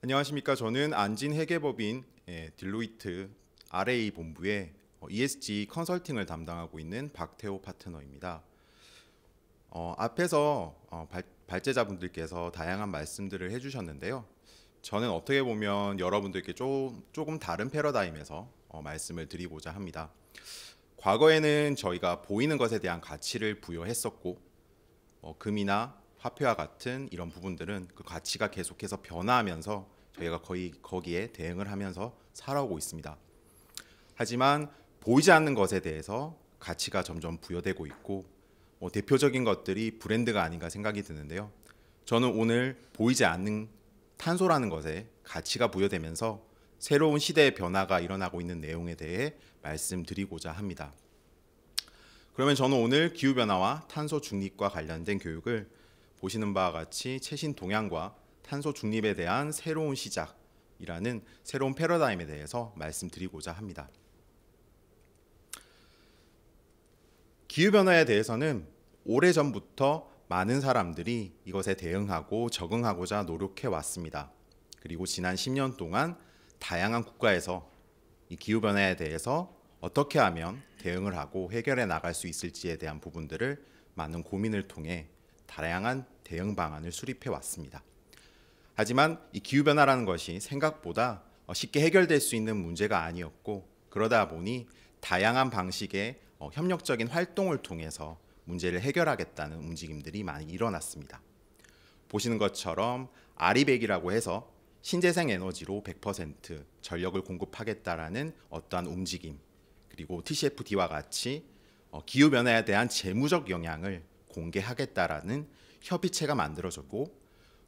안녕하십니까. 저는 안진회계법인 딜로이트 RA 본부의 ESG 컨설팅을 담당하고 있는 박태호 파트너입니다. 앞에서 발제자분들께서 다양한 말씀들을 해주셨는데요. 저는 어떻게 보면 여러분들께 조금 다른 패러다임에서 말씀을 드리고자 합니다. 과거에는 저희가 보이는 것에 대한 가치를 부여했었고 금이나 화폐와 같은 이런 부분들은 그 가치가 계속해서 변화하면서 저희가 거의 거기에 대응을 하면서 살아오고 있습니다. 하지만 보이지 않는 것에 대해서 가치가 점점 부여되고 있고 대표적인 것들이 브랜드가 아닌가 생각이 드는데요. 저는 오늘 보이지 않는 탄소라는 것에 가치가 부여되면서 새로운 시대의 변화가 일어나고 있는 내용에 대해 말씀드리고자 합니다. 그러면 저는 오늘 기후변화와 탄소 중립과 관련된 교육을 보시는 바와 같이 최신 동향과 탄소 중립에 대한 새로운 시작이라는 새로운 패러다임에 대해서 말씀드리고자 합니다. 기후변화에 대해서는 오래전부터 많은 사람들이 이것에 대응하고 적응하고자 노력해 왔습니다. 그리고 지난 10년 동안 다양한 국가에서 이 기후변화에 대해서 어떻게 하면 대응을 하고 해결해 나갈 수 있을지에 대한 부분들을 많은 고민을 통해 다양한 대응 방안을 수립해 왔습니다. 하지만 이 기후변화라는 것이 생각보다 쉽게 해결될 수 있는 문제가 아니었고, 그러다 보니 다양한 방식의 협력적인 활동을 통해서 문제를 해결하겠다는 움직임들이 많이 일어났습니다. 보시는 것처럼 아리백이라고 해서 신재생 에너지로 100% 전력을 공급하겠다라는 어떠한 움직임, 그리고 TCFD와 같이 기후변화에 대한 재무적 영향을 공개하겠다라는 협의체가 만들어졌고,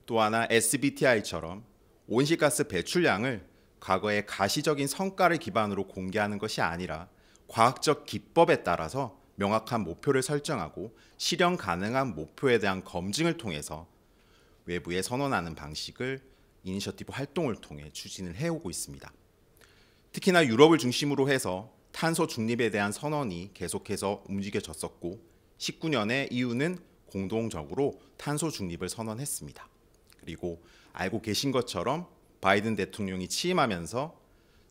또 하나 SBTi처럼 온실가스 배출량을 과거의 가시적인 성과를 기반으로 공개하는 것이 아니라 과학적 기법에 따라서 명확한 목표를 설정하고 실현 가능한 목표에 대한 검증을 통해서 외부에 선언하는 방식을 이니셔티브 활동을 통해 추진을 해오고 있습니다. 특히나 유럽을 중심으로 해서 탄소 중립에 대한 선언이 계속해서 움직여졌었고, 19년에 EU는 공동적으로 탄소 중립을 선언했습니다. 그리고 알고 계신 것처럼 바이든 대통령이 취임하면서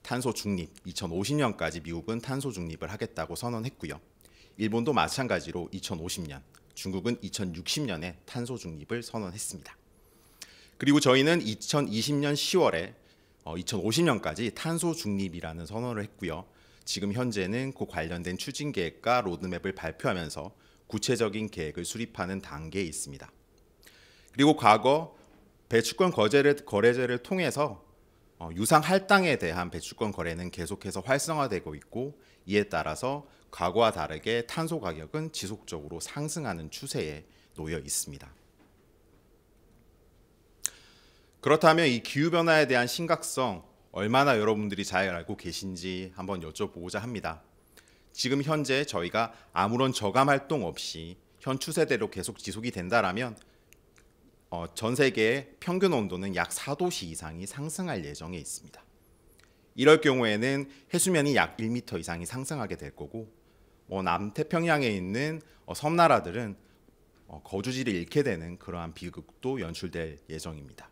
탄소 중립 2050년까지 미국은 탄소 중립을 하겠다고 선언했고요. 일본도 마찬가지로 2050년, 중국은 2060년에 탄소 중립을 선언했습니다. 그리고 저희는 2020년 10월에 2050년까지 탄소 중립이라는 선언을 했고요. 지금 현재는 그 관련된 추진 계획과 로드맵을 발표하면서 구체적인 계획을 수립하는 단계에 있습니다. 그리고 과거 배출권 거래제를 통해서 유상 할당에 대한 배출권 거래는 계속해서 활성화되고 있고, 이에 따라서 과거와 다르게 탄소 가격은 지속적으로 상승하는 추세에 놓여 있습니다. 그렇다면 이 기후변화에 대한 심각성 얼마나 여러분들이 잘 알고 계신지 한번 여쭤보고자 합니다. 지금 현재 저희가 아무런 저감 활동 없이 현 추세대로 계속 지속이 된다라면 전 세계의 평균 온도는 약 4도씨 이상이 상승할 예정에 있습니다. 이럴 경우에는 해수면이 약 1m 이상이 상승하게 될 거고, 남태평양에 있는 섬나라들은 거주지를 잃게 되는 그러한 비극도 연출될 예정입니다.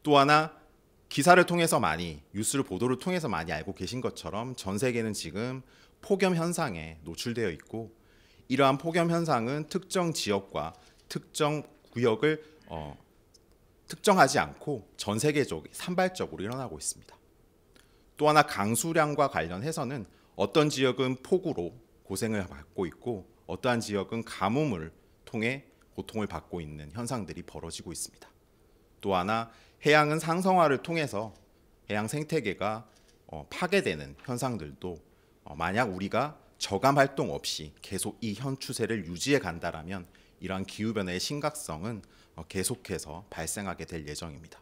또 하나, 기사를 통해서 많이, 뉴스를 보도를 통해서 많이 알고 계신 것처럼 전 세계는 지금 폭염 현상에 노출되어 있고, 이러한 폭염 현상은 특정 지역과 특정 구역을 특정하지 않고 전 세계적으로 산발적으로 일어나고 있습니다. 또 하나, 강수량과 관련해서는 어떤 지역은 폭우로 고생을 받고 있고 어떠한 지역은 가뭄을 통해 고통을 받고 있는 현상들이 벌어지고 있습니다. 또 하나, 해양은 상성화를 통해서 해양 생태계가 파괴되는 현상들도 만약 우리가 저감 활동 없이 계속 이 현 추세를 유지해 간다라면 이러한 기후변화의 심각성은 계속해서 발생하게 될 예정입니다.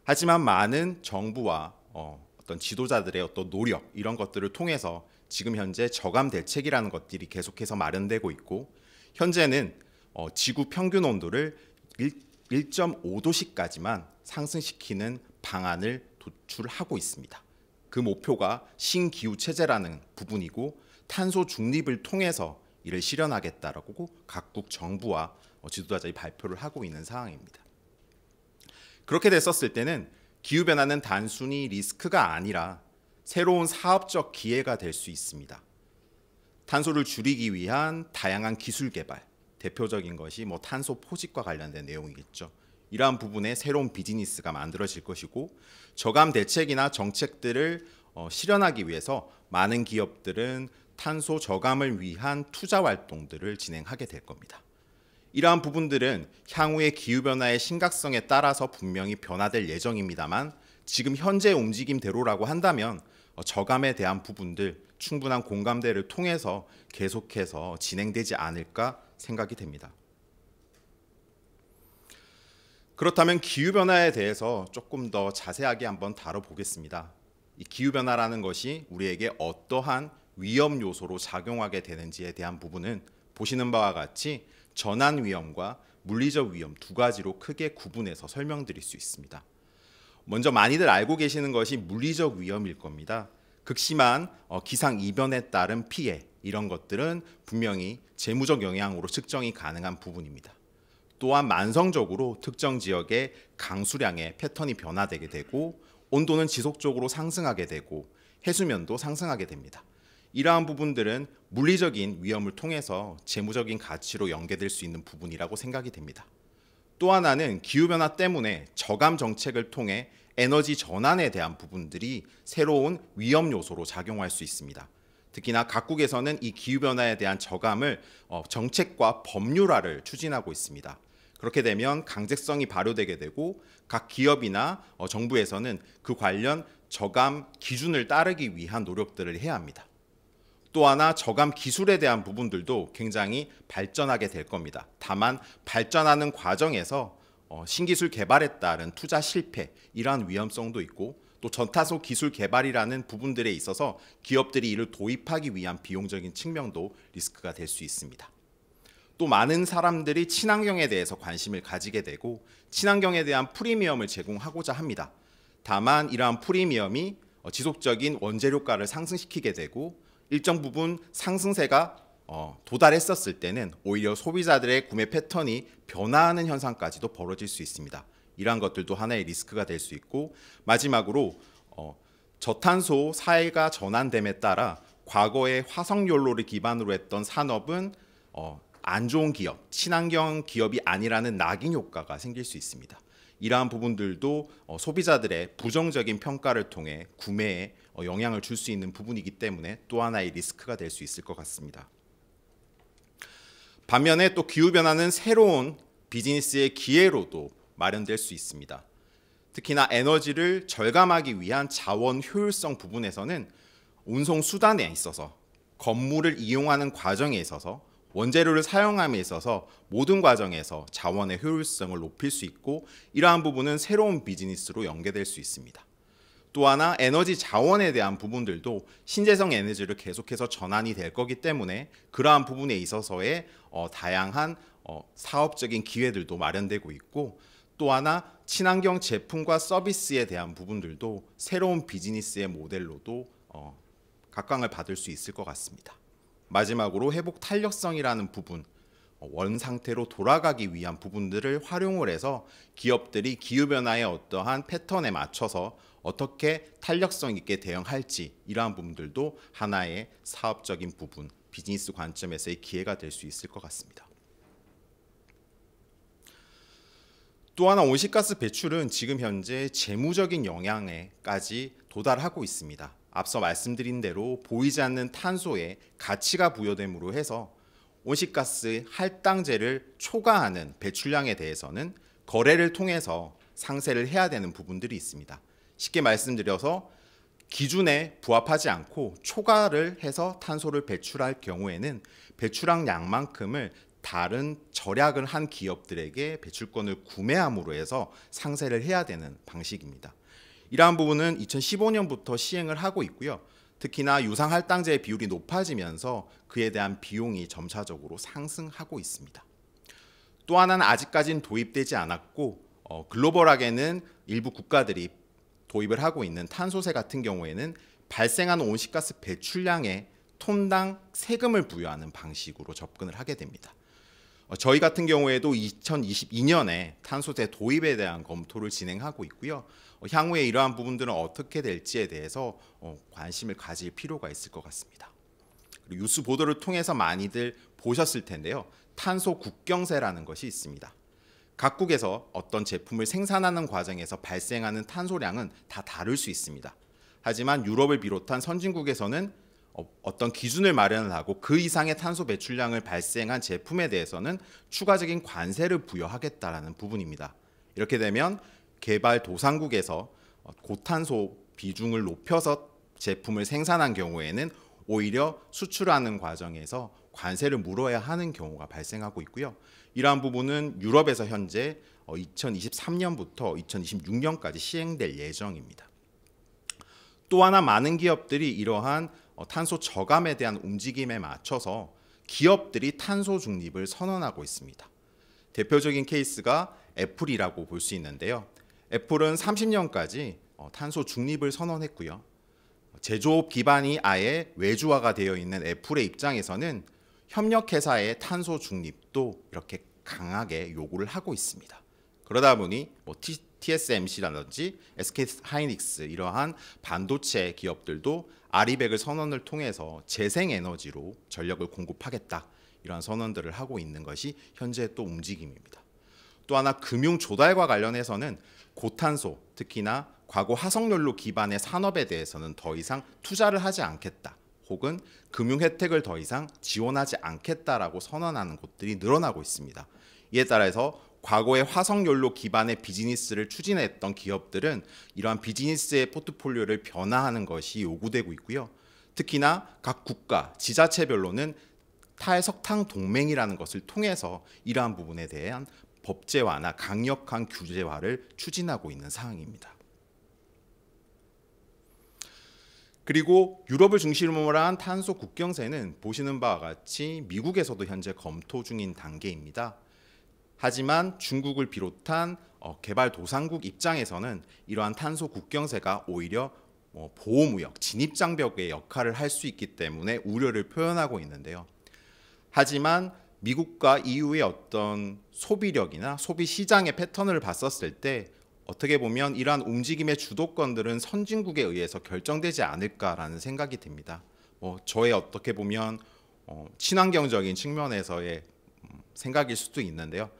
하지만 많은 정부와 어떤 지도자들의 어떤 노력, 이런 것들을 통해서 지금 현재 저감 대책이라는 것들이 계속해서 마련되고 있고, 현재는 지구 평균 온도를 1.5도씩까지만 상승시키는 방안을 도출하고 있습니다. 그 목표가 신기후 체제라는 부분이고, 탄소 중립을 통해서 이를 실현하겠다라고 각국 정부와 지도자들이 발표를 하고 있는 상황입니다. 그렇게 됐었을 때는 기후변화는 단순히 리스크가 아니라 새로운 사업적 기회가 될 수 있습니다. 탄소를 줄이기 위한 다양한 기술 개발, 대표적인 것이 탄소 포집과 관련된 내용이겠죠. 이러한 부분에 새로운 비즈니스가 만들어질 것이고, 저감 대책이나 정책들을 실현하기 위해서 많은 기업들은 탄소 저감을 위한 투자 활동들을 진행하게 될 겁니다. 이러한 부분들은 향후의 기후변화의 심각성에 따라서 분명히 변화될 예정입니다만, 지금 현재 움직임대로라고 한다면 저감에 대한 부분들 충분한 공감대를 통해서 계속해서 진행되지 않을까 생각이 됩니다. 그렇다면 기후변화에 대해서 조금 더 자세하게 한번 다뤄보겠습니다. 이 기후변화라는 것이 우리에게 어떠한 위험 요소로 작용하게 되는지에 대한 부분은 보시는 바와 같이 전환 위험과 물리적 위험 두 가지로 크게 구분해서 설명드릴 수 있습니다. 먼저 많이들 알고 계시는 것이 물리적 위험일 겁니다. 극심한 기상 이변에 따른 피해, 이런 것들은 분명히 재무적 영향으로 측정이 가능한 부분입니다. 또한 만성적으로 특정 지역의 강수량의 패턴이 변화되게 되고, 온도는 지속적으로 상승하게 되고, 해수면도 상승하게 됩니다. 이러한 부분들은 물리적인 위험을 통해서 재무적인 가치로 연계될 수 있는 부분이라고 생각이 됩니다. 또 하나는 기후변화 때문에 저감 정책을 통해 에너지 전환에 대한 부분들이 새로운 위험 요소로 작용할 수 있습니다. 특히나 각국에서는 이 기후변화에 대한 저감을 정책과 법률화를 추진하고 있습니다. 그렇게 되면 강제성이 발효되게 되고, 각 기업이나 정부에서는 그 관련 저감 기준을 따르기 위한 노력들을 해야 합니다. 또 하나 저감 기술에 대한 부분들도 굉장히 발전하게 될 겁니다. 다만 발전하는 과정에서 신기술 개발에 따른 투자 실패, 이러한 위험성도 있고, 또 전탄소 기술 개발이라는 부분들에 있어서 기업들이 이를 도입하기 위한 비용적인 측면도 리스크가 될 수 있습니다. 또 많은 사람들이 친환경에 대해서 관심을 가지게 되고, 친환경에 대한 프리미엄을 제공하고자 합니다. 다만 이러한 프리미엄이 지속적인 원재료가를 상승시키게 되고, 일정 부분 상승세가 도달했었을 때는 오히려 소비자들의 구매 패턴이 변화하는 현상까지도 벌어질 수 있습니다. 이러한 것들도 하나의 리스크가 될 수 있고, 마지막으로 저탄소 사회가 전환됨에 따라 과거의 화석연료를 기반으로 했던 산업은 안 좋은 기업, 친환경 기업이 아니라는 낙인 효과가 생길 수 있습니다. 이러한 부분들도 소비자들의 부정적인 평가를 통해 구매에 영향을 줄 수 있는 부분이기 때문에 또 하나의 리스크가 될 수 있을 것 같습니다. 반면에 또 기후변화는 새로운 비즈니스의 기회로도 마련될 수 있습니다. 특히나 에너지를 절감하기 위한 자원 효율성 부분에서는 운송 수단에 있어서, 건물을 이용하는 과정에 있어서, 원재료를 사용함에 있어서 모든 과정에서 자원의 효율성을 높일 수 있고, 이러한 부분은 새로운 비즈니스로 연계될 수 있습니다. 또 하나 에너지 자원에 대한 부분들도 신재생 에너지를 계속해서 전환이 될 거기 때문에 그러한 부분에 있어서의 다양한 사업적인 기회들도 마련되고 있고, 또 하나 친환경 제품과 서비스에 대한 부분들도 새로운 비즈니스의 모델로도 각광을 받을 수 있을 것 같습니다. 마지막으로 회복 탄력성이라는 부분, 원 상태로 돌아가기 위한 부분들을 활용을 해서 기업들이 기후변화의 어떠한 패턴에 맞춰서 어떻게 탄력성 있게 대응할지, 이러한 부분들도 하나의 사업적인 부분, 비즈니스 관점에서의 기회가 될 수 있을 것 같습니다. 또 하나 온실가스 배출은 지금 현재 재무적인 영향에까지 도달하고 있습니다. 앞서 말씀드린 대로 보이지 않는 탄소에 가치가 부여됨으로 해서 온실가스 할당제를 초과하는 배출량에 대해서는 거래를 통해서 상세를 해야 되는 부분들이 있습니다. 쉽게 말씀드려서 기준에 부합하지 않고 초과를 해서 탄소를 배출할 경우에는 배출한 양만큼을 다른 절약을 한 기업들에게 배출권을 구매함으로 해서 상세를 해야 되는 방식입니다. 이러한 부분은 2015년부터 시행을 하고 있고요. 특히나 유상할당제의 비율이 높아지면서 그에 대한 비용이 점차적으로 상승하고 있습니다. 또 하나는 아직까지는 도입되지 않았고 글로벌하게는 일부 국가들이 도입을 하고 있는 탄소세 같은 경우에는 발생하는 온실가스 배출량에 톤당 세금을 부여하는 방식으로 접근을 하게 됩니다. 저희 같은 경우에도 2022년에 탄소세 도입에 대한 검토를 진행하고 있고요. 향후에 이러한 부분들은 어떻게 될지에 대해서 관심을 가질 필요가 있을 것 같습니다. 그리고 뉴스 보도를 통해서 많이들 보셨을 텐데요. 탄소 국경세라는 것이 있습니다. 각국에서 어떤 제품을 생산하는 과정에서 발생하는 탄소량은 다 다를 수 있습니다. 하지만 유럽을 비롯한 선진국에서는 어떤 기준을 마련을 하고 그 이상의 탄소 배출량을 발생한 제품에 대해서는 추가적인 관세를 부여하겠다라는 부분입니다. 이렇게 되면 개발도상국에서 고탄소 비중을 높여서 제품을 생산한 경우에는 오히려 수출하는 과정에서 관세를 물어야 하는 경우가 발생하고 있고요. 이러한 부분은 유럽에서 현재 2023년부터 2026년까지 시행될 예정입니다. 또 하나 많은 기업들이 이러한 탄소 저감에 대한 움직임에 맞춰서 기업들이 탄소 중립을 선언하고 있습니다. 대표적인 케이스가 애플이라고 볼 수 있는데요. 애플은 30년까지 탄소 중립을 선언했고요. 제조업 기반이 아예 외주화가 되어 있는 애플의 입장에서는 협력회사의 탄소 중립도 이렇게 강하게 요구를 하고 있습니다. 그러다 보니 TSMC라든지 SK하이닉스 이러한 반도체 기업들도 아리백을 선언을 통해서 재생에너지로 전력을 공급하겠다 이러한 선언들을 하고 있는 것이 현재 또 움직임입니다. 또 하나 금융 조달과 관련해서는 고탄소 특히나 과거 화석연료 기반의 산업에 대해서는 더 이상 투자를 하지 않겠다. 혹은 금융 혜택을 더 이상 지원하지 않겠다라고 선언하는 곳들이 늘어나고 있습니다. 이에 따라서 과거의 화석연료 기반의 비즈니스를 추진했던 기업들은 이러한 비즈니스의 포트폴리오를 변화하는 것이 요구되고 있고요. 특히나 각 국가, 지자체별로는 탈석탄 동맹이라는 것을 통해서 이러한 부분에 대한 법제화나 강력한 규제화를 추진하고 있는 상황입니다. 그리고 유럽을 중심으로 한 탄소 국경세는 보시는 바와 같이 미국에서도 현재 검토 중인 단계입니다. 하지만 중국을 비롯한 개발도상국 입장에서는 이러한 탄소 국경세가 오히려 보호무역, 진입장벽의 역할을 할 수 있기 때문에 우려를 표현하고 있는데요. 하지만 미국과 EU의 어떤 소비력이나 소비 시장의 패턴을 봤었을 때 어떻게 보면 이러한 움직임의 주도권들은 선진국에 의해서 결정되지 않을까라는 생각이 듭니다. 저의 어떻게 보면 친환경적인 측면에서의 생각일 수도 있는데요.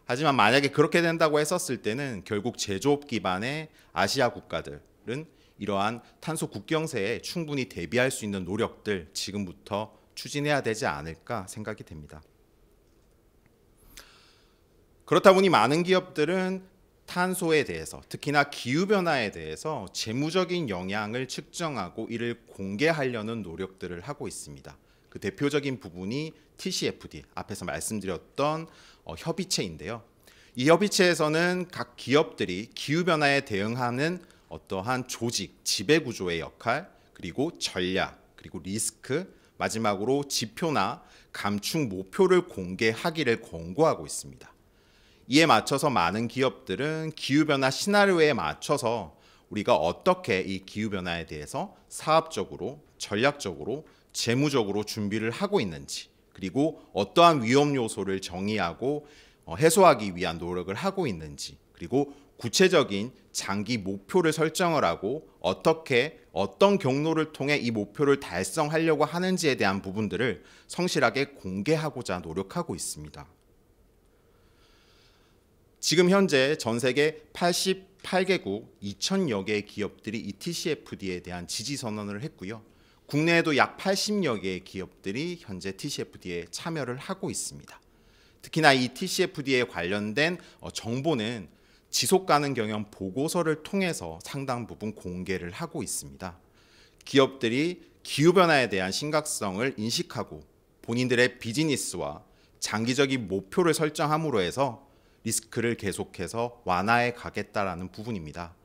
하지만 만약에 그렇게 된다고 했었을 때는 결국 제조업 기반의 아시아 국가들은 이러한 탄소 국경세에 충분히 대비할 수 있는 노력들 지금부터 추진해야 되지 않을까 생각이 됩니다. 그렇다 보니 많은 기업들은 탄소에 대해서 특히나 기후변화에 대해서 재무적인 영향을 측정하고 이를 공개하려는 노력들을 하고 있습니다. 그 대표적인 부분이 TCFD, 앞에서 말씀드렸던 협의체인데요. 이 협의체에서는 각 기업들이 기후변화에 대응하는 어떠한 조직, 지배구조의 역할, 그리고 전략, 그리고 리스크, 마지막으로 지표나 감축 목표를 공개하기를 권고하고 있습니다. 이에 맞춰서 많은 기업들은 기후변화 시나리오에 맞춰서 우리가 어떻게 이 기후변화에 대해서 사업적으로, 전략적으로, 재무적으로 준비를 하고 있는지, 그리고 어떠한 위험 요소를 정의하고 해소하기 위한 노력을 하고 있는지, 그리고 구체적인 장기 목표를 설정을 하고 어떻게 어떤 경로를 통해 이 목표를 달성하려고 하는지에 대한 부분들을 성실하게 공개하고자 노력하고 있습니다. 지금 현재 전 세계 88개국 2,000여 개의 기업들이 이 TCFD에 대한 지지 선언을 했고요. 국내에도 약 80여 개의 기업들이 현재 TCFD에 참여를 하고 있습니다. 특히나 이 TCFD에 관련된 정보는 지속가능 경영 보고서를 통해서 상당 부분 공개를 하고 있습니다. 기업들이 기후변화에 대한 심각성을 인식하고 본인들의 비즈니스와 장기적인 목표를 설정함으로 해서 리스크를 계속해서 완화해 가겠다라는 부분입니다.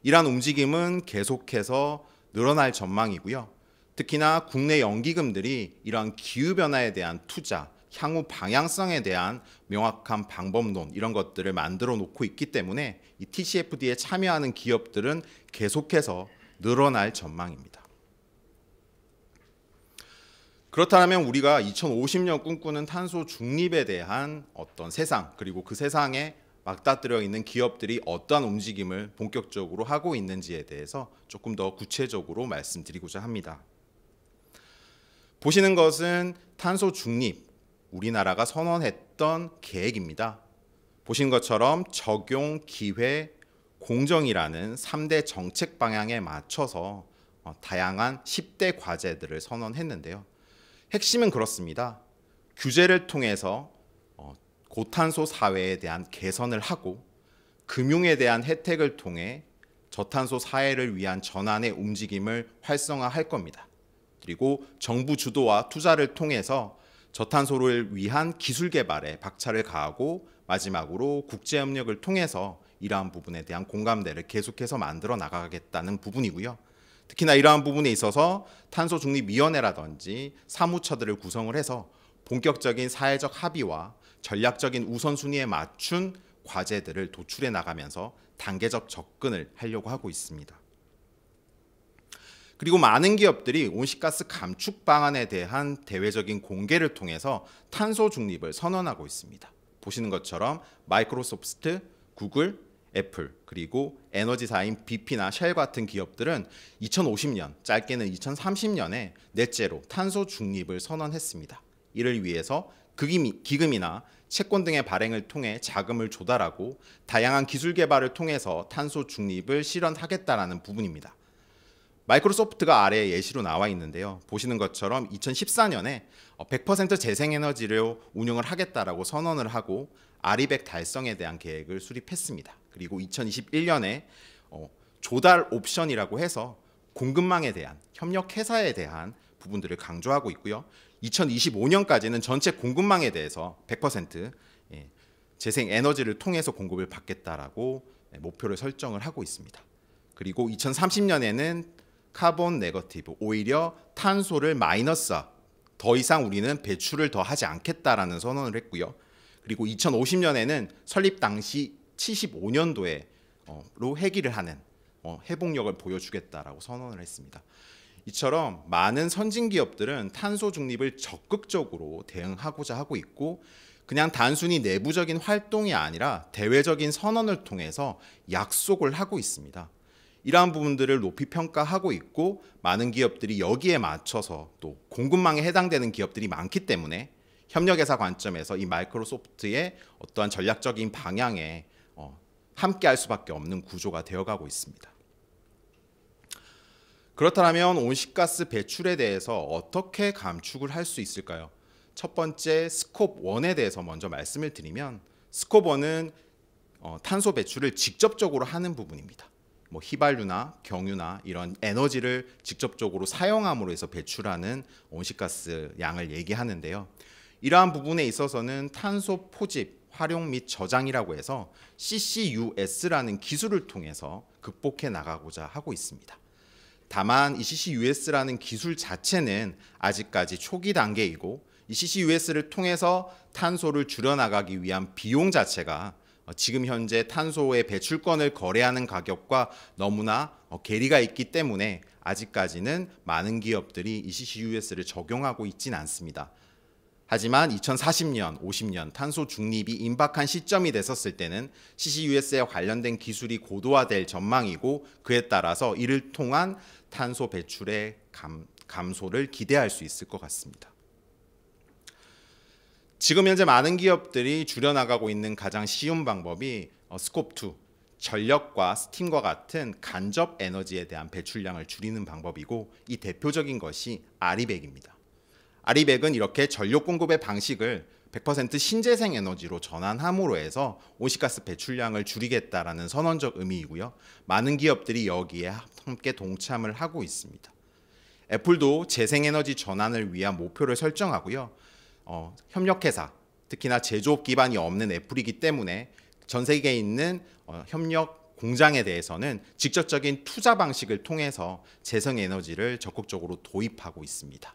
이러한 움직임은 계속해서 늘어날 전망이고요. 특히나 국내 연기금들이 이러한 기후변화에 대한 투자, 향후 방향성에 대한 명확한 방법론 이런 것들을 만들어 놓고 있기 때문에 이 TCFD에 참여하는 기업들은 계속해서 늘어날 전망입니다. 그렇다면 우리가 2050년 꿈꾸는 탄소 중립에 대한 어떤 세상, 그리고 그 세상에 맞닥뜨려 있는 기업들이 어떠한 움직임을 본격적으로 하고 있는지에 대해서 조금 더 구체적으로 말씀드리고자 합니다. 보시는 것은 탄소 중립, 우리나라가 선언했던 계획입니다. 보신 것처럼 적용, 기회, 공정이라는 3대 정책 방향에 맞춰서 다양한 10대 과제들을 선언했는데요. 핵심은 그렇습니다. 규제를 통해서 고탄소 사회에 대한 개선을 하고, 금융에 대한 혜택을 통해 저탄소 사회를 위한 전환의 움직임을 활성화할 겁니다. 그리고 정부 주도와 투자를 통해서 저탄소를 위한 기술 개발에 박차를 가하고, 마지막으로 국제협력을 통해서 이러한 부분에 대한 공감대를 계속해서 만들어 나가겠다는 부분이고요. 특히나 이러한 부분에 있어서 탄소중립위원회라든지 사무처들을 구성을 해서 본격적인 사회적 합의와 전략적인 우선순위에 맞춘 과제들을 도출해 나가면서 단계적 접근을 하려고 하고 있습니다. 그리고 많은 기업들이 온실가스 감축 방안에 대한 대외적인 공개를 통해서 탄소 중립을 선언하고 있습니다. 보시는 것처럼 마이크로소프트, 구글, 애플, 그리고 에너지사인 BP나 쉘 같은 기업들은 2050년, 짧게는 2030년에 넷제로 탄소 중립을 선언했습니다. 이를 위해서 기금이나 채권 등의 발행을 통해 자금을 조달하고 다양한 기술 개발을 통해서 탄소 중립을 실현하겠다라는 부분입니다. 마이크로소프트가 아래 예시로 나와 있는데요. 보시는 것처럼 2014년에 100% 재생에너지로 운영을 하겠다라고 선언을 하고 아리백 달성에 대한 계획을 수립했습니다. 그리고 2021년에 조달 옵션이라고 해서 공급망에 대한, 협력 회사에 대한 부분들을 강조하고 있고요. 2025년까지는 전체 공급망에 대해서 100% 재생에너지를 통해서 공급을 받겠다라고 목표를 설정을 하고 있습니다. 그리고 2030년에는 카본 네거티브, 오히려 탄소를 마이너스화, 더 이상 우리는 배출을 더 하지 않겠다라는 선언을 했고요. 그리고 2050년에는 설립 당시 75년도로 회귀를 하는 회복력을 보여주겠다라고 선언을 했습니다. 이처럼 많은 선진 기업들은 탄소 중립을 적극적으로 대응하고자 하고 있고, 그냥 단순히 내부적인 활동이 아니라 대외적인 선언을 통해서 약속을 하고 있습니다. 이러한 부분들을 높이 평가하고 있고, 많은 기업들이 여기에 맞춰서 또 공급망에 해당되는 기업들이 많기 때문에 협력회사 관점에서 이 마이크로소프트의 어떠한 전략적인 방향에 함께할 수밖에 없는 구조가 되어가고 있습니다. 그렇다면 온실가스 배출에 대해서 어떻게 감축을 할 수 있을까요? 첫 번째 스콥 1에 대해서 먼저 말씀을 드리면, 스콥 1은 탄소 배출을 직접적으로 하는 부분입니다. 휘발유나 경유나 이런 에너지를 직접적으로 사용함으로 해서 배출하는 온실가스 양을 얘기하는데요. 이러한 부분에 있어서는 탄소 포집, 활용 및 저장이라고 해서 CCUS라는 기술을 통해서 극복해 나가고자 하고 있습니다. 다만 이 CCUS라는 기술 자체는 아직까지 초기 단계이고, 이 CCUS를 통해서 탄소를 줄여나가기 위한 비용 자체가 지금 현재 탄소의 배출권을 거래하는 가격과 너무나 괴리가 있기 때문에 아직까지는 많은 기업들이 이 CCUS를 적용하고 있지는 않습니다. 하지만 2040년, 50년 탄소 중립이 임박한 시점이 됐었을 때는 CCUS에 관련된 기술이 고도화될 전망이고, 그에 따라서 이를 통한 탄소 배출의 감소를 기대할 수 있을 것 같습니다. 지금 현재 많은 기업들이 줄여나가고 있는 가장 쉬운 방법이 스콥2, 전력과 스팀과 같은 간접 에너지에 대한 배출량을 줄이는 방법이고, 이 대표적인 것이 아리백입니다. 아리백은 이렇게 전력 공급의 방식을 100% 신재생 에너지로 전환함으로 해서 온실가스 배출량을 줄이겠다라는 선언적 의미이고요. 많은 기업들이 여기에 함께 동참을 하고 있습니다. 애플도 재생에너지 전환을 위한 목표를 설정하고요. 협력회사, 특히나 제조업 기반이 없는 애플이기 때문에 전 세계에 있는 협력 공장에 대해서는 직접적인 투자 방식을 통해서 재생에너지를 적극적으로 도입하고 있습니다.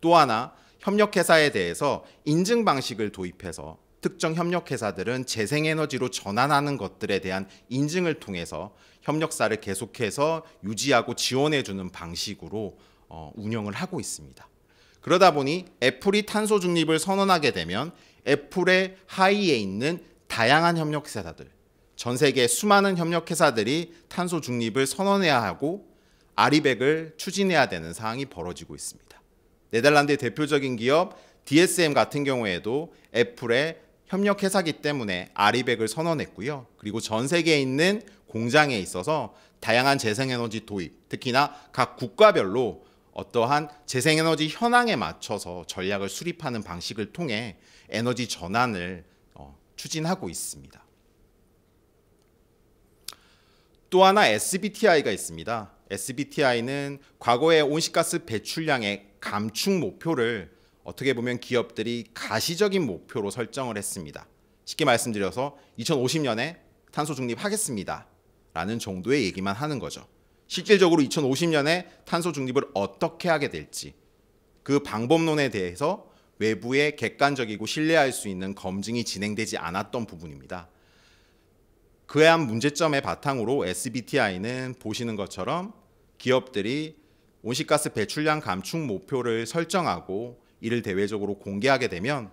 또 하나, 협력회사에 대해서 인증 방식을 도입해서 특정 협력회사들은 재생에너지로 전환하는 것들에 대한 인증을 통해서 협력사를 계속해서 유지하고 지원해주는 방식으로 운영을 하고 있습니다. 그러다 보니 애플이 탄소 중립을 선언하게 되면 애플의 하위에 있는 다양한 협력회사들, 전 세계 수많은 협력회사들이 탄소 중립을 선언해야 하고 아리백을 추진해야 되는 상황이 벌어지고 있습니다. 네덜란드의 대표적인 기업 DSM 같은 경우에도 애플의 협력회사이기 때문에 아리백을 선언했고요. 그리고 전 세계에 있는 공장에 있어서 다양한 재생에너지 도입, 특히나 각 국가별로 어떠한 재생에너지 현황에 맞춰서 전략을 수립하는 방식을 통해 에너지 전환을 추진하고 있습니다. 또 하나 SBTI가 있습니다. SBTI는 과거의 온실가스 배출량의 감축 목표를 어떻게 보면 기업들이 가시적인 목표로 설정을 했습니다. 쉽게 말씀드려서 2050년에 탄소 중립하겠습니다 라는 정도의 얘기만 하는 거죠. 실질적으로 2050년에 탄소 중립을 어떻게 하게 될지 그 방법론에 대해서 외부의 객관적이고 신뢰할 수 있는 검증이 진행되지 않았던 부분입니다. 그러한 문제점의 바탕으로 SBTI는 보시는 것처럼 기업들이 온실가스 배출량 감축 목표를 설정하고 이를 대외적으로 공개하게 되면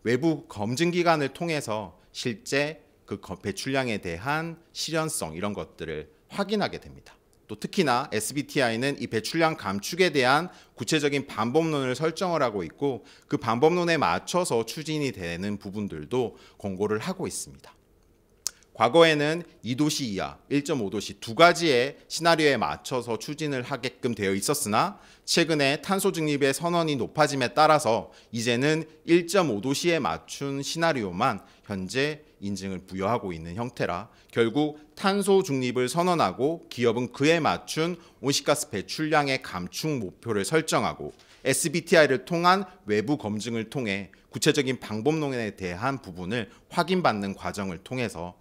외부 검증 기관을 통해서 실제 그 배출량에 대한 실현성 이런 것들을 확인하게 됩니다. 또 특히나 SBTI는 이 배출량 감축에 대한 구체적인 방법론을 설정을 하고 있고 그 방법론에 맞춰서 추진이 되는 부분들도 권고를 하고 있습니다. 과거에는 2도시 이하, 1.5도시 두 가지의 시나리오에 맞춰서 추진을 하게끔 되어 있었으나 최근에 탄소 중립의 선언이 높아짐에 따라서 이제는 1.5도시에 맞춘 시나리오만 현재 인증을 부여하고 있는 형태라 결국 탄소 중립을 선언하고 기업은 그에 맞춘 온실가스 배출량의 감축 목표를 설정하고 SBTI를 통한 외부 검증을 통해 구체적인 방법론에 대한 부분을 확인받는 과정을 통해서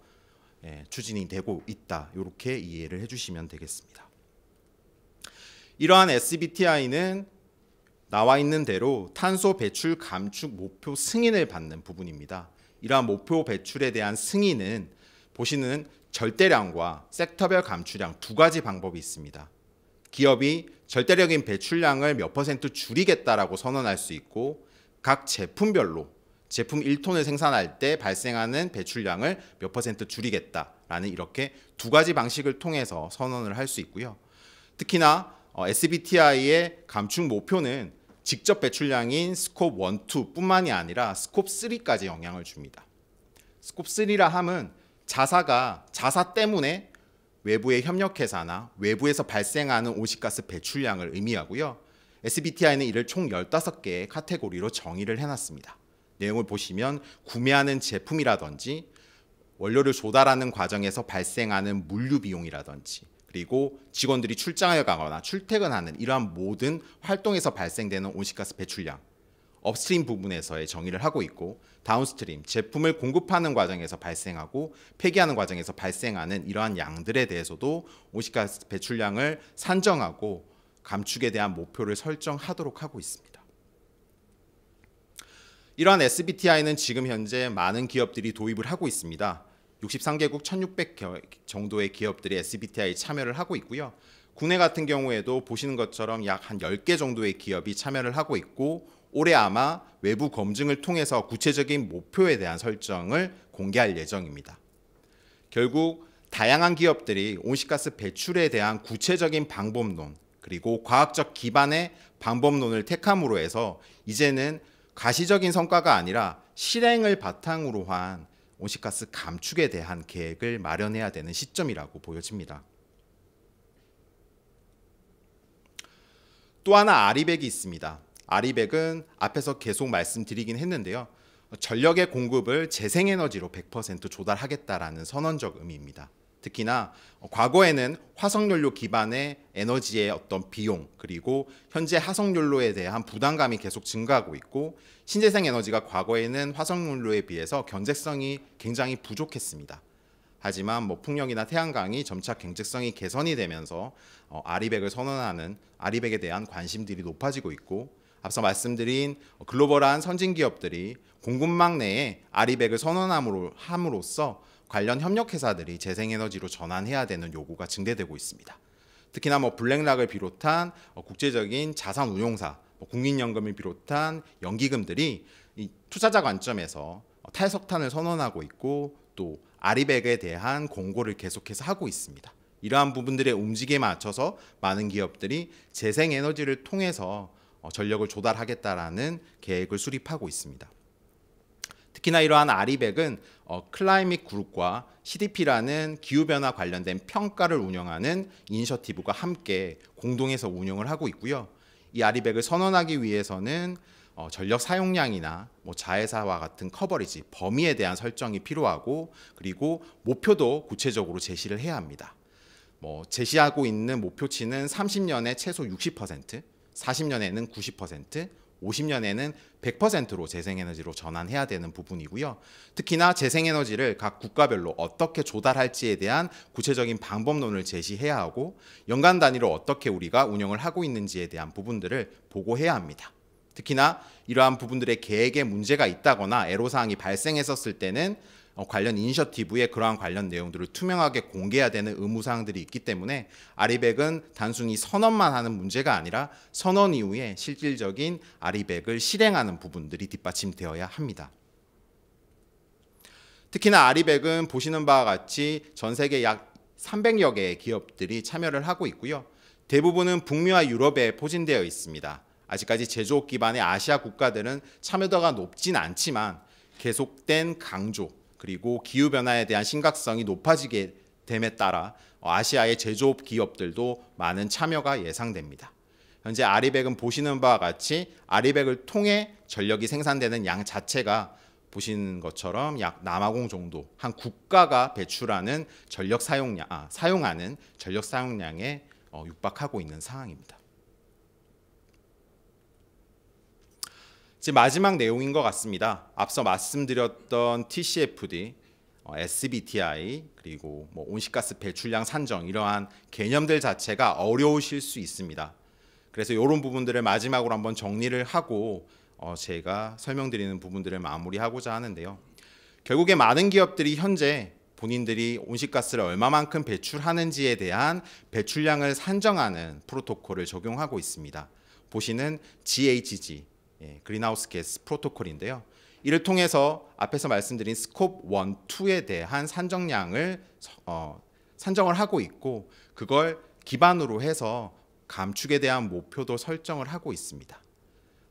추진이 되고 있다. 이렇게 이해를 해주시면 되겠습니다. 이러한 SBTI는 나와 있는 대로 탄소 배출 감축 목표 승인을 받는 부분입니다. 이러한 목표 배출에 대한 승인은 보시는 절대량과 섹터별 감축량 두 가지 방법이 있습니다. 기업이 절대적인 배출량을 몇 % 줄이겠다라고 선언할 수 있고 각 제품별로 제품 1톤을 생산할 때 발생하는 배출량을 몇 % 줄이겠다라는 이렇게 두 가지 방식을 통해서 선언을 할 수 있고요. 특히나 SBTI의 감축 목표는 직접 배출량인 스콥 1, 2뿐만이 아니라 스콥 3까지 영향을 줍니다. 스콥 3라 함은 자사 때문에 외부의 협력회사나 외부에서 발생하는 온실가스 배출량을 의미하고요. SBTI는 이를 총 15개의 카테고리로 정의를 해놨습니다. 내용을 보시면 구매하는 제품이라든지 원료를 조달하는 과정에서 발생하는 물류 비용이라든지 그리고 직원들이 출장을 가거나 출퇴근하는 이러한 모든 활동에서 발생되는 온실가스 배출량 업스트림 부분에서의 정의를 하고 있고 다운스트림 제품을 공급하는 과정에서 발생하고 폐기하는 과정에서 발생하는 이러한 양들에 대해서도 온실가스 배출량을 산정하고 감축에 대한 목표를 설정하도록 하고 있습니다. 이러한 SBTI는 지금 현재 많은 기업들이 도입을 하고 있습니다. 63개국 1600개 정도의 기업들이 SBTI에 참여를 하고 있고요. 국내 같은 경우에도 보시는 것처럼 약 한 10개 정도의 기업이 참여를 하고 있고 올해 아마 외부 검증을 통해서 구체적인 목표에 대한 설정을 공개할 예정입니다. 결국 다양한 기업들이 온실가스 배출에 대한 구체적인 방법론 그리고 과학적 기반의 방법론을 택함으로 해서 이제는 가시적인 성과가 아니라 실행을 바탕으로 한 온실가스 감축에 대한 계획을 마련해야 되는 시점이라고 보여집니다. 또 하나 아리백이 있습니다. 아리백은 앞에서 계속 말씀드리긴 했는데요. 전력의 공급을 재생에너지로 100% 조달하겠다라는 선언적 의미입니다. 특히나 과거에는 화석연료 기반의 에너지의 어떤 비용 그리고 현재 화석연료에 대한 부담감이 계속 증가하고 있고 신재생 에너지가 과거에는 화석연료에 비해서 경제성이 굉장히 부족했습니다. 하지만 풍력이나 태양광이 점차 경제성이 개선이 되면서 아리백을 선언하는 아리백에 대한 관심들이 높아지고 있고 앞서 말씀드린 글로벌한 선진 기업들이 공급망 내에 아리백을 선언함으로써 관련 협력회사들이 재생에너지로 전환해야 되는 요구가 증대되고 있습니다. 특히나 블랙락을 비롯한 국제적인 자산 운용사 국민연금을 비롯한 연기금들이 이 투자자 관점에서 탈석탄을 선언하고 있고 또 아리백에 대한 공고를 계속해서 하고 있습니다. 이러한 부분들의 움직임에 맞춰서 많은 기업들이 재생에너지를 통해서 전력을 조달하겠다라는 계획을 수립하고 있습니다. 특히나 이러한 아리백은 클라이밋 그룹과 CDP라는 기후변화 관련된 평가를 운영하는 이니셔티브가 함께 공동해서 운영을 하고 있고요. 이 아리백을 선언하기 위해서는 전력 사용량이나 자회사와 같은 커버리지, 범위에 대한 설정이 필요하고 그리고 목표도 구체적으로 제시를 해야 합니다. 제시하고 있는 목표치는 30년에 최소 60%, 40년에는 90%, 50년에는 100%로 재생에너지로 전환해야 되는 부분이고요. 특히나 재생에너지를 각 국가별로 어떻게 조달할지에 대한 구체적인 방법론을 제시해야 하고 연간 단위로 어떻게 우리가 운영을 하고 있는지에 대한 부분들을 보고해야 합니다. 특히나 이러한 부분들의 계획에 문제가 있다거나 애로사항이 발생했었을 때는 관련 이니셔티브에 그러한 관련 내용들을 투명하게 공개해야 되는 의무사항들이 있기 때문에 아리백은 단순히 선언만 하는 문제가 아니라 선언 이후에 실질적인 아리백을 실행하는 부분들이 뒷받침되어야 합니다. 특히나 아리백은 보시는 바와 같이 전 세계 약 300여 개의 기업들이 참여를 하고 있고요. 대부분은 북미와 유럽에 포진되어 있습니다. 아직까지 제조업 기반의 아시아 국가들은 참여도가 높진 않지만 계속된 강조 그리고 기후변화에 대한 심각성이 높아지게 됨에 따라 아시아의 제조업 기업들도 많은 참여가 예상됩니다. 현재 아리백은 보시는 바와 같이 아리백을 통해 전력이 생산되는 양 자체가 보시는 것처럼 약 남아공 정도 한 국가가 배출하는 전력 사용하는 전력 사용량에 육박하고 있는 상황입니다. 이제 마지막 내용인 것 같습니다. 앞서 말씀드렸던 TCFD, SBTI 그리고 온실가스 배출량 산정 이러한 개념들 자체가 어려우실 수 있습니다. 그래서 이런 부분들을 마지막으로 한번 정리를 하고 제가 설명드리는 부분들을 마무리하고자 하는데요. 결국에 많은 기업들이 현재 본인들이 온실가스를 얼마만큼 배출하는지에 대한 배출량을 산정하는 프로토콜을 적용하고 있습니다. 보시는 GHG, 그린하우스 가스 프로토콜인데요. 이를 통해서 앞에서 말씀드린 스콥 1, 2에 대한 산정량을 산정을 하고 있고 그걸 기반으로 해서 감축에 대한 목표도 설정을 하고 있습니다.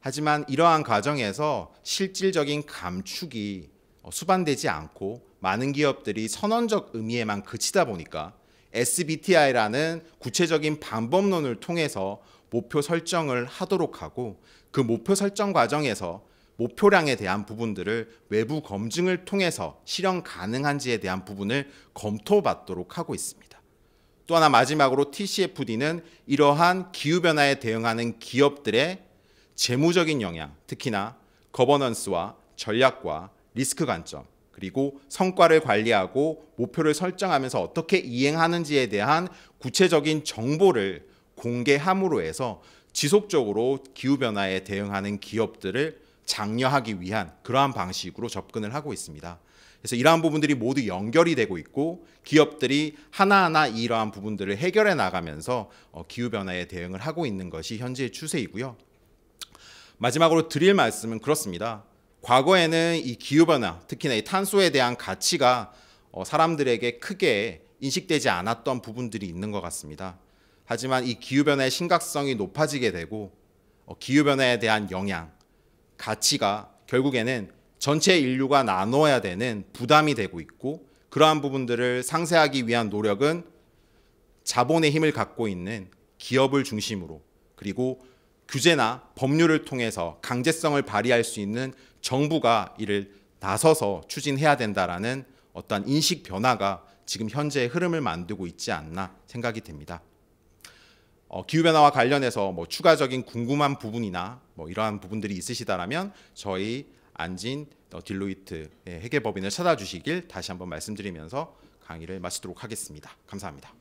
하지만 이러한 과정에서 실질적인 감축이 수반되지 않고 많은 기업들이 선언적 의미에만 그치다 보니까 SBTI라는 구체적인 방법론을 통해서 목표 설정을 하도록 하고 그 목표 설정 과정에서 목표량에 대한 부분들을 외부 검증을 통해서 실현 가능한지에 대한 부분을 검토받도록 하고 있습니다. 또 하나 마지막으로 TCFD는 이러한 기후변화에 대응하는 기업들의 재무적인 영향, 특히나 거버넌스와 전략과 리스크 관점, 그리고 성과를 관리하고 목표를 설정하면서 어떻게 이행하는지에 대한 구체적인 정보를 공개함으로 해서 지속적으로 기후변화에 대응하는 기업들을 장려하기 위한 그러한 방식으로 접근을 하고 있습니다. 그래서 이러한 부분들이 모두 연결이 되고 있고 기업들이 하나하나 이러한 부분들을 해결해 나가면서 기후변화에 대응을 하고 있는 것이 현재의 추세이고요. 마지막으로 드릴 말씀은 그렇습니다. 과거에는 이 기후변화, 특히나 이 탄소에 대한 가치가 사람들에게 크게 인식되지 않았던 부분들이 있는 것 같습니다. 하지만 이 기후변화의 심각성이 높아지게 되고 기후변화에 대한 영향, 가치가 결국에는 전체 인류가 나눠야 되는 부담이 되고 있고 그러한 부분들을 상쇄하기 위한 노력은 자본의 힘을 갖고 있는 기업을 중심으로 그리고 규제나 법률을 통해서 강제성을 발휘할 수 있는 정부가 이를 나서서 추진해야 된다라는 어떠한 인식 변화가 지금 현재의 흐름을 만들고 있지 않나 생각이 됩니다. 기후변화와 관련해서 추가적인 궁금한 부분이나 이러한 부분들이 있으시다라면 저희 안진 딜로이트 회계법인을 찾아주시길 다시 한번 말씀드리면서 강의를 마치도록 하겠습니다. 감사합니다.